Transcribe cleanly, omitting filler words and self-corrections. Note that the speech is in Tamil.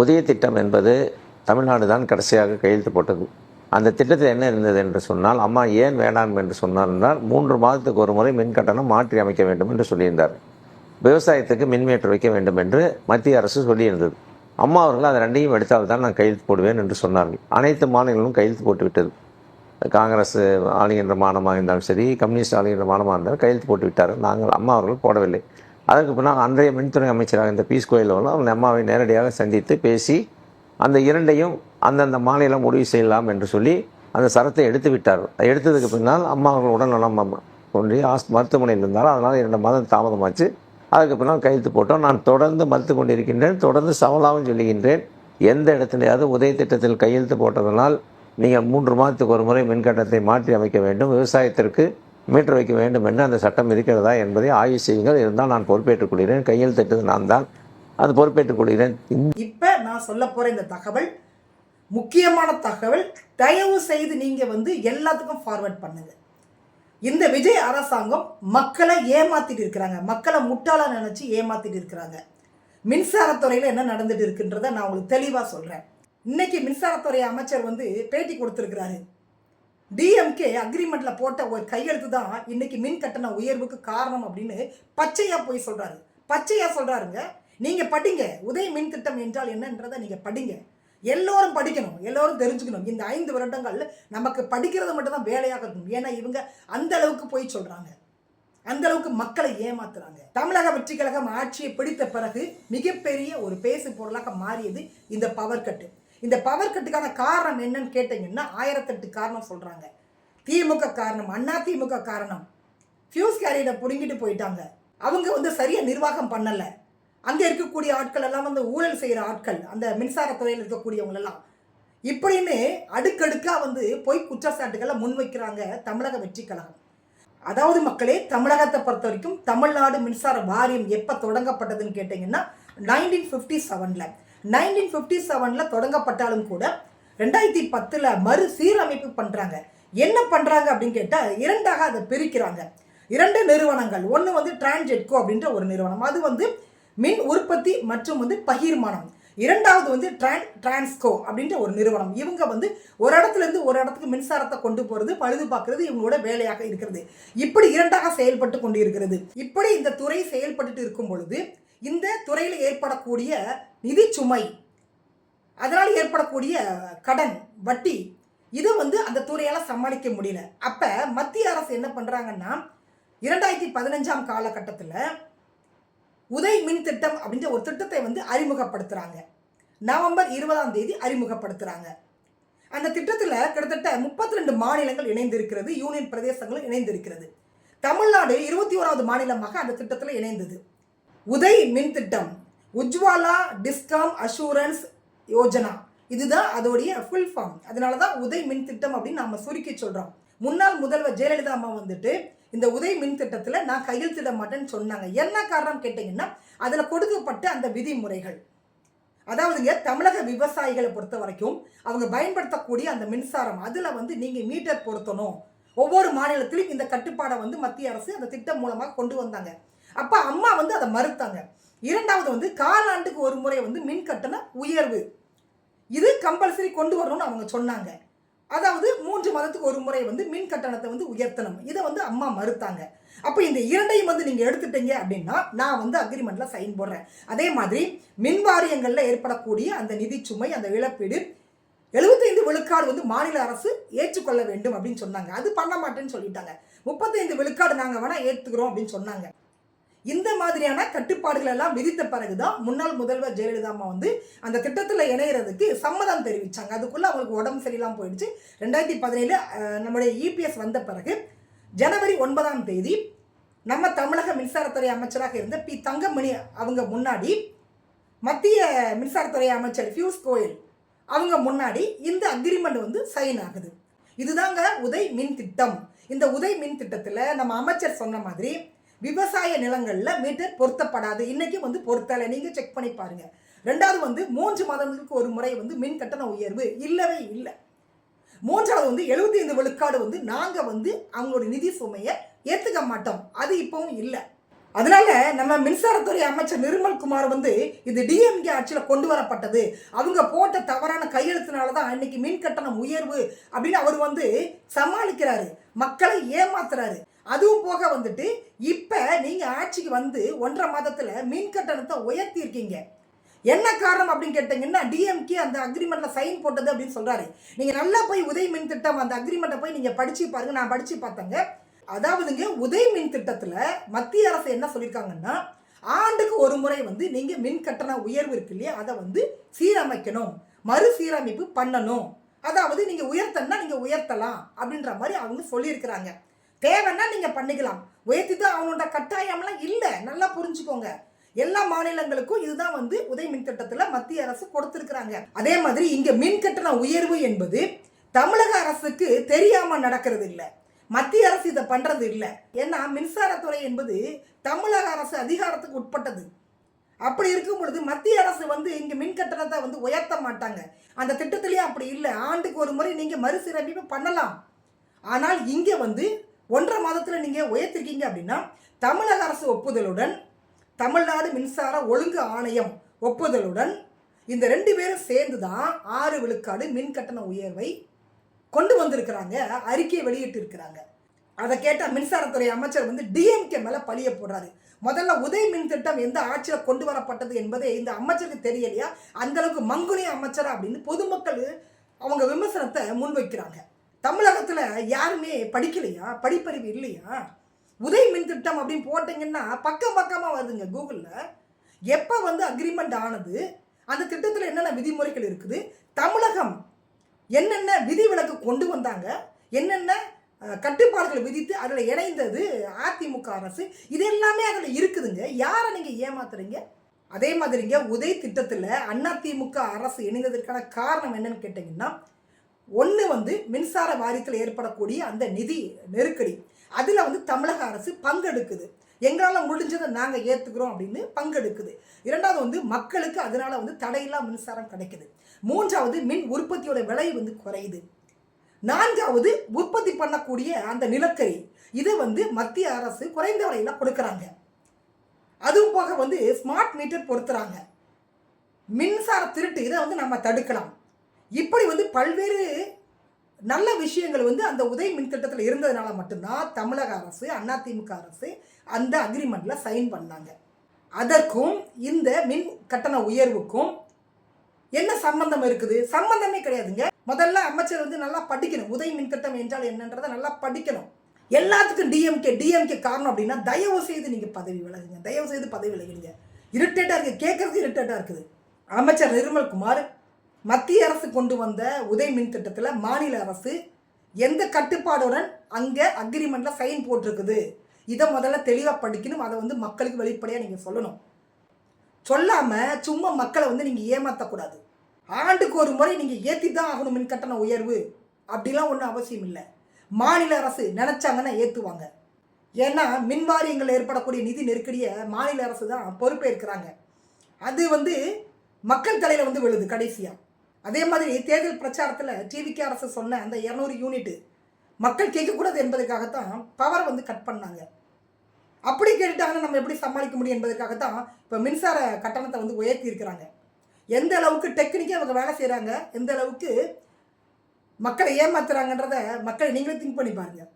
உதய திட்டம் என்பது தமிழ்நாடு தான் கடைசியாக கையெழுத்து போட்டது. அந்த திட்டத்தில் என்ன இருந்தது என்று சொன்னால், அம்மா ஏன் வேண்டாம் என்று சொன்னார் என்றால், 3 மாதத்துக்கு ஒரு முறை மின் கட்டணம் மாற்றி அமைக்க வேண்டும் என்று சொல்லியிருந்தார். விவசாயத்துக்கு மின்மீட்டர் வைக்க வேண்டும் என்று மத்திய அரசு சொல்லியிருந்தது. அம்மா அவர்கள் அதை ரெண்டையும் எடுத்தால் தான் நான் கையெழுத்து போடுவேன் என்று சொன்னார்கள். அனைத்து மாநிலங்களும் கையெழுத்து போட்டுவிட்டது. காங்கிரஸ் ஆளுகின்ற மாநிலமாக இருந்தாலும் சரி, கம்யூனிஸ்ட் ஆளுகின்ற மாநிலமாக இருந்தாலும் கையெழுத்து போட்டு விட்டார்கள். நாங்கள் அம்மா அவர்கள் போடவில்லை. அதற்கு பின்னால் அன்றைய மின்துறை அமைச்சராக இந்த பீஸ் கோயல் அவர்கள் அவங்க அம்மாவை நேரடியாக சந்தித்து பேசி அந்த இரண்டையும் அந்தந்த மாநிலம் முடிவு செய்யலாம் என்று சொல்லி அந்த சரத்தை எடுத்து விட்டார்கள். எடுத்ததுக்கு பின்னால் அம்மா அவர்கள் உடல்நலம் தோன்றி மருத்துவமனையில் இருந்தாலும் அதனால் 2 மாதம் தாமதமாச்சு. அதுக்கு பின்னால் கையெழுத்து போட்டோம். நான் தொடர்ந்து மறுத்து கொண்டிருக்கின்றேன், தொடர்ந்து சவாலாகவும் சொல்லுகின்றேன். எந்த இடத்துலையாவது உதய திட்டத்தில் கையெழுத்து போட்டதனால் நீங்கள் 3 மாதத்துக்கு ஒரு முறை மின்கட்டணத்தை மாற்றி அமைக்க வேண்டும், விவசாயத்திற்கு மீட்டர் வைக்க வேண்டும் என்று அந்த சட்டம் இருக்கிறதா என்பதை ஆய்வு செய்யுங்கள். இருந்தால் நான் பொறுப்பேற்றுக் கொள்கிறேன். கையெழுத்திட்டது நான் தான், அது பொறுப்பேற்றுக் கொள்கிறேன். இப்போ நான் சொல்ல போகிற இந்த தகவல் முக்கியமான தகவல். தயவு செய்து நீங்கள் எல்லாத்துக்கும் ஃபார்வர்ட் பண்ணுங்க. இந்த விஜய் அரசாங்கம் மக்களை ஏமாத்திட்டு இருக்கிறாங்க, மக்களை முட்டாளாக நினச்சி ஏமாத்திட்டு இருக்கிறாங்க. மின்சாரத்துறையில் என்ன நடந்துட்டு இருக்குன்றதை நான் உங்களுக்கு தெளிவாக சொல்கிறேன். இன்னைக்கு மின்சாரத்துறை அமைச்சர் பேட்டி கொடுத்துருக்கிறாரு. டிஎம்கே அக்ரிமெண்ட்டில் போட்ட ஒரு கையெழுத்து தான் இன்னைக்கு மின் கட்டண உயர்வுக்கு காரணம் அப்படின்னு பச்சையாக போய் சொல்கிறாரு. பச்சையாக சொல்கிறாருங்க. நீங்கள் படிங்க, உதய மின் திட்டம் என்றால் என்னன்றதை நீங்கள் படிங்க. எல்லோரும் படிக்கணும், எல்லோரும் தெரிஞ்சுக்கணும். இந்த 5 வருடங்கள் நமக்கு படிக்கிறது மட்டும்தான் வேலையாக இருக்கணும். ஏன்னா இவங்க அந்த அளவுக்கு போய் சொல்கிறாங்க, அந்த அளவுக்கு மக்களை ஏமாத்துறாங்க. தமிழக வெற்றி கழகம் ஆட்சியை பிடித்த பிறகு மிகப்பெரிய ஒரு பேசு பொருளாக மாறியது இந்த பவர் கட்டு. இந்த பவர் கட்டுக்கான காரணம் என்னன்னு கேட்டீங்கன்னா 1008 காரணம் சொல்கிறாங்க. திமுக காரணம், அண்ணா திமுக காரணம். ஃபியூஸ் கேரியரை பிடுங்கிட்டு போயிட்டாங்க. அவங்க சரியாக நிர்வாகம் பண்ணலை. அங்கே இருக்கக்கூடிய ஆட்கள் எல்லாம் ஊழல் செய்கிற ஆட்கள், அந்த மின்சாரத்துறையில் இருக்கக்கூடியவங்களெல்லாம் இப்படின்னு அடுக்கடுக்காக போய் குற்றச்சாட்டுகளை முன்வைக்கிறாங்க தமிழக வெற்றி கழகம். அதாவது மக்களே, தமிழகத்தை பொறுத்த வரைக்கும் தமிழ்நாடு மின்சார வாரியம் எப்போ தொடங்கப்பட்டதுன்னு கேட்டிங்கன்னா 1957 தொடங்கப்பட்டாலும் கூட 2010 மறு சீரமைப்பு பண்ணுறாங்க. என்ன பண்ணுறாங்க அப்படின்னு கேட்டால் 2ஆக அதை பிரிக்கிறாங்க. 2 நிறுவனங்கள். ஒன்று டிரான்ஜெட்கோ அப்படின்ற ஒரு நிறுவனம், அது மின் உற்பத்தி மற்றும் பகிர்மானம். 2வது டிரான்ஸ்கோ அப்படின்ற ஒரு நிறுவனம். இவங்க ஒரு இடத்துலேருந்து ஒரு இடத்துக்கு மின்சாரத்தை கொண்டு போகிறது, பழுது பார்க்கறது இவங்களோட வேலையாக இருக்கிறது. இப்படி 2ஆக செயல்பட்டு கொண்டு இருக்கிறது. இப்படி இந்த துறை செயல்பட்டு இருக்கும் பொழுது இந்த துறையில் ஏற்படக்கூடிய நிதி சுமை, அதனால் ஏற்படக்கூடிய கடன், வட்டி, இது அந்த துறையால் சமாளிக்க முடியல. அப்போ மத்திய அரசு என்ன பண்ணுறாங்கன்னா 2015 காலகட்டத்தில் உதய் மின் திட்டம் அப்படின்ற ஒரு திட்டத்தை அறிமுகப்படுத்துகிறாங்க. நவம்பர் 20 அறிமுகப்படுத்துகிறாங்க. அந்த திட்டத்தில் கிட்டத்தட்ட 32 மாநிலங்கள் இணைந்திருக்கிறது, யூனியன் பிரதேசங்களும் இணைந்திருக்கிறது. தமிழ்நாடு 21வது மாநிலமாக அந்த திட்டத்தில் இணைந்தது. உதய் மின் திட்டம், உஜ்வாலா டிஸ்காம் அஷூரன்ஸ் யோஜனா, இதுதான் அதோடைய ஃபுல் ஃபார்ம். அதனால தான் உதய் மின் திட்டம் அப்படின்னு நம்ம சுருக்கி சொல்கிறோம். முன்னாள் முதல்வர் ஜெயலலிதா அம்மா இந்த உதய் மின் திட்டத்தில் நான் கையெழுத்திட மாட்டேன்னு சொன்னாங்க. என்ன காரணம் கேட்டிங்கன்னா அதில் கொடுக்கப்பட்ட அந்த விதிமுறைகள். அதாவதுங்க, தமிழக விவசாயிகளை பொறுத்த வரைக்கும் அவங்க பயன்படுத்தக்கூடிய அந்த மின்சாரம், அதில் நீங்கள் மீட்டர் பொருத்தணும். ஒவ்வொரு மாநிலத்திலும் இந்த கட்டுப்பாடை மத்திய அரசு அந்த திட்டம் மூலமாக கொண்டு வந்தாங்க. அப்போ அம்மா அதை மறுத்தாங்க. 2வது காலாண்டுக்கு ஒரு முறை மின் கட்டண உயர்வு, இது கம்பல்சரி கொண்டு வரணும்னு அவங்க சொன்னாங்க. அதாவது 3 மாதத்துக்கு ஒரு முறை மின் கட்டணத்தை உயர்த்தணும். இதை அம்மா மறுத்தாங்க. அப்போ இந்த 2ஐயும் நீங்கள் எடுத்துட்டீங்க அப்படின்னா நான் அக்ரிமெண்ட்டில் சைன் போடுறேன். அதே மாதிரி மின் வாரியங்களில் ஏற்படக்கூடிய அந்த நிதி சுமை, அந்த இழப்பீடு 75 விழுக்காடு மாநில அரசு ஏற்றுக்கொள்ள வேண்டும் அப்படின்னு சொன்னாங்க. அது பண்ண மாட்டேன்னு சொல்லிட்டாங்க. 35 விழுக்காடு நாங்கள் வேணால் ஏற்றுக்கிறோம் அப்படின்னு சொன்னாங்க. இந்த மாதிரியான கட்டுப்பாடுகள் எல்லாம் விதித்த பிறகுதான் முன்னாள் முதல்வர் ஜெயலலிதா அம்மா அந்த திட்டத்தில் இணைகிறதுக்கு சம்மதம் தெரிவித்தாங்க. அதுக்குள்ளே அவங்களுக்கு உடம்பு சரியில்லாமல் போயிடுச்சு. 2017 நம்முடைய இபிஎஸ் வந்த பிறகு ஜனவரி 9 நம்ம தமிழக மின்சாரத்துறை அமைச்சராக இருந்த பி தங்கமணி அவங்க முன்னாடி மத்திய மின்சாரத்துறை அமைச்சர் பியூஷ் கோயல் அவங்க முன்னாடி இந்த அக்ரிமெண்ட் சைன் ஆகுது. இதுதாங்க உதய் மின் திட்டம். இந்த உதய் மின் திட்டத்தில் நம்ம அமைச்சர் சொன்ன மாதிரி விவசாய நிலங்களில் மீட்டர் பொருத்தப்படாது. இன்றைக்கி பொருத்தலை, நீங்கள் செக் பண்ணி பாருங்கள். 2வது 3 மாதங்களுக்கு ஒரு முறை மின் கட்டண உயர்வு இல்லவே இல்லை. 3வது 75 விழுக்காடு நாங்கள் அவங்களோட நிதி சுமையை ஏற்றுக்க மாட்டோம், அது இப்போவும் இல்லை. அதனால நம்ம மின்சாரத்துறை அமைச்சர் நிர்மல்குமார் வந்து இது டிஎம்கே ஆட்சியில் கொண்டு வரப்பட்டது, அவங்க போட்ட தவறான கையெழுத்தினால தான் இன்னைக்கு மின் கட்டணம் உயர்வு அப்படின்னு அவர் வந்து சமாளிக்கிறாரு, மக்களை ஏமாத்துறாரு. அதுவும் போக வந்துட்டு இப்போ நீங்கள் ஆட்சிக்கு வந்து 1.5 மாதத்தில் மின் கட்டணத்தை உயர்த்தியிருக்கீங்க. என்ன காரணம் அப்படின்னு கேட்டீங்கன்னா, டிஎம்கே அந்த அக்ரிமெண்ட்டில் சைன் போட்டது அப்படின்னு சொல்கிறாரு. நீங்கள் நல்லா போய் உதய் மின் திட்டம் அந்த அக்ரிமெண்ட்டை போய் நீங்கள் படித்து பாருங்க. நான் படித்து பார்த்தேங்க. அதாவதுங்க, உதய் மின் திட்டத்தில் மத்திய அரசு என்ன சொல்லியிருக்காங்கன்னா, ஆண்டுக்கு ஒரு முறை வந்து நீங்கள் மின் கட்டண உயர்வு இருக்கு இல்லையா, அதை வந்து சீரமைக்கணும், மறுசீரமைப்பு பண்ணணும். அதாவது நீங்கள் உயர்த்தனா நீங்கள் உயர்த்தலாம் அப்படின்ற மாதிரி அவங்க சொல்லியிருக்கிறாங்க. தேவைன்னா நீங்கள் பண்ணிக்கலாம், உயர்த்தி தான் அவனோட கட்டாயம்லாம் இல்லை. நல்லா புரிஞ்சுக்கோங்க. எல்லா மாநிலங்களுக்கும் இதுதான் வந்து உதய் மின் திட்டத்தில் மத்திய அரசு கொடுத்துருக்குறாங்க. அதே மாதிரி இங்கே மின் கட்டண உயர்வு என்பது தமிழக அரசுக்கு தெரியாமல் நடக்கிறது இல்லை, மத்திய அரசு இதை பண்ணுறது இல்லை. ஏன்னா மின்சாரத்துறை என்பது தமிழக அரசு அதிகாரத்துக்கு உட்பட்டது. அப்படி இருக்கும் பொழுது மத்திய அரசு வந்து இங்கே மின் கட்டணத்தை வந்து உயர்த்த மாட்டாங்க. அந்த திட்டத்திலேயே அப்படி இல்லை. ஆண்டுக்கு ஒரு முறை நீங்கள் மறுசீரமைப்பு பண்ணலாம். ஆனால் இங்கே வந்து 1.5 மாதத்தில் நீங்கள் உயர்த்திருக்கீங்க அப்படின்னா, தமிழக அரசு ஒப்புதலுடன், தமிழ்நாடு மின்சார ஒழுங்கு ஆணையம் ஒப்புதலுடன், இந்த 2 பேரும் சேர்ந்து தான் 6 விழுக்காடு மின் கட்டண உயர்வை கொண்டு வந்திருக்கிறாங்க, அறிக்கையை வெளியிட்டு இருக்கிறாங்க. அதை கேட்டால் மின்சாரத்துறை அமைச்சர் வந்து டிஎம்கே மேலே பழிய போடுறாரு. முதல்ல உதய் மின் திட்டம் எந்த ஆட்சியில் கொண்டு வரப்பட்டது என்பதே இந்த அமைச்சருக்கு தெரியலையா, அந்தளவுக்கு மங்குனிய அமைச்சரா அப்படின்னு பொதுமக்கள் அவங்க விமர்சனத்தை முன்வைக்கிறாங்க. தமிழகத்தில் யாருமே படிக்கலையா, படிப்பறிவு இல்லையா? உதய் மின் திட்டம் அப்படின்னு போட்டிங்கன்னா பக்கமாக வருதுங்க கூகுளில். எப்போ வந்து அக்ரிமெண்ட் ஆனது, அந்த திட்டத்தில் என்னென்ன விதிமுறைகள் இருக்குது, தமிழகம் என்னென்ன விதிவிலக்கு கொண்டு வந்தாங்க, என்னென்ன கட்டுப்பாடுகள் விதித்து அதில் இணைந்தது அதிமுக அரசு, இது எல்லாமே அதில் இருக்குதுங்க. யாரை நீங்கள் ஏமாத்துறீங்க? அதே மாதிரிங்க, உதய் திட்டத்தில் அதிமுக அரசு இணைந்ததற்கான காரணம் என்னன்னு கேட்டிங்கன்னா, ஒன்று வந்து மின்சார வாரியத்தில் ஏற்படக்கூடிய அந்த நிதி நெருக்கடி, அதில் வந்து தமிழக அரசு பங்கெடுக்குது. எங்களால் முடிஞ்சதை நாங்கள் ஏற்றுக்கிறோம் அப்படின்னு பங்கெடுக்குது. 2வது வந்து மக்களுக்கு அதனால் வந்து தடையில்லா மின்சாரம் கிடைக்குது. 3வது மின் உற்பத்தியோட விலை வந்து குறையுது. 4வது உற்பத்தி பண்ணக்கூடிய அந்த நிலக்கரி, இதை வந்து மத்திய அரசு குறைந்த விலையில் கொடுக்குறாங்க. அதுவும் போக வந்து ஸ்மார்ட் மீட்டர் பொறுத்துறாங்க. மின்சார திருட்டு இதை வந்து நம்ம தடுக்கலாம். இப்படி வந்து பல்வேறு நல்ல விஷயங்கள் வந்து அந்த உதய் மின் திட்டத்தில் இருந்ததுனால மட்டும்தான் தமிழக அரசு, அதிமுக அரசு அந்த அக்ரிமெண்ட்டில் சைன் பண்ணாங்க. அதற்கும் இந்த மின் கட்டண உயர்வுக்கும் என்ன சம்பந்தம் இருக்குது? சம்பந்தமே கிடையாதுங்க. முதல்ல அமைச்சர் வந்து நல்லா படிக்கணும். உதய் மின் திட்டம் என்றால் என்னன்றதை நல்லா படிக்கணும். எல்லாத்துக்கும் டிஎம்கே காரணம் அப்படின்னா, தயவு செய்து நீங்கள் பதவி விலகுங்க, தயவு செய்து பதவி விலகுங்க. இரிட்டேட்டாக இருக்குது, கேட்கறது இரிட்டேட்டாக இருக்குது. அமைச்சர் நிர்மல்குமார் மத்திய அரசு கொண்டு வந்த உதய் மின் திட்டத்தில் மாநில அரசு எந்த கட்டுப்பாடுடன் அங்கே அக்ரிமெண்ட்டில் சைன் போட்டிருக்குது, இதை முதல்ல தெளிவாக படிக்கணும். அதை வந்து மக்களுக்கு வெளிப்படையாக நீங்கள் சொல்லணும். சொல்லாமல் சும்மா மக்களை வந்து நீங்கள் ஏமாற்றக்கூடாது. ஆண்டுக்கு ஒரு முறை நீங்கள் ஏற்றி தான் ஆகணும் மின் கட்டண உயர்வு அப்படிலாம் ஒன்றும் அவசியம் இல்லை. மாநில அரசு நினச்சாங்கன்னா ஏற்றுவாங்க. ஏன்னா மின் வாரியங்கள் ஏற்படக்கூடிய நிதி நெருக்கடியை மாநில அரசு தான் பொறுப்பேற்கிறாங்க. அது வந்து மக்கள் தலையில் வந்து விழுது கடைசியாக. அதே மாதிரி தேர்தல் பிரச்சாரத்தில் டிவிகே அரசு சொன்ன அந்த 200 யூனிட்டு மக்கள் கேட்கக்கூடாது என்பதற்காகத்தான் பவரை வந்து கட் பண்ணாங்க. அப்படி கேட்டுட்டாங்கன்னா நம்ம எப்படி சமாளிக்க முடியும் என்பதற்காகத்தான் இப்போ மின்சார கட்டணத்தை வந்து உயர்த்தி இருக்கிறாங்க. எந்த அளவுக்கு டெக்னிக்காக அவங்க வேலை செய்கிறாங்க, எந்த அளவுக்கு மக்களை ஏமாத்துறாங்கன்றத மக்களை நீங்களே திங்க் பண்ணி பாருங்கள்.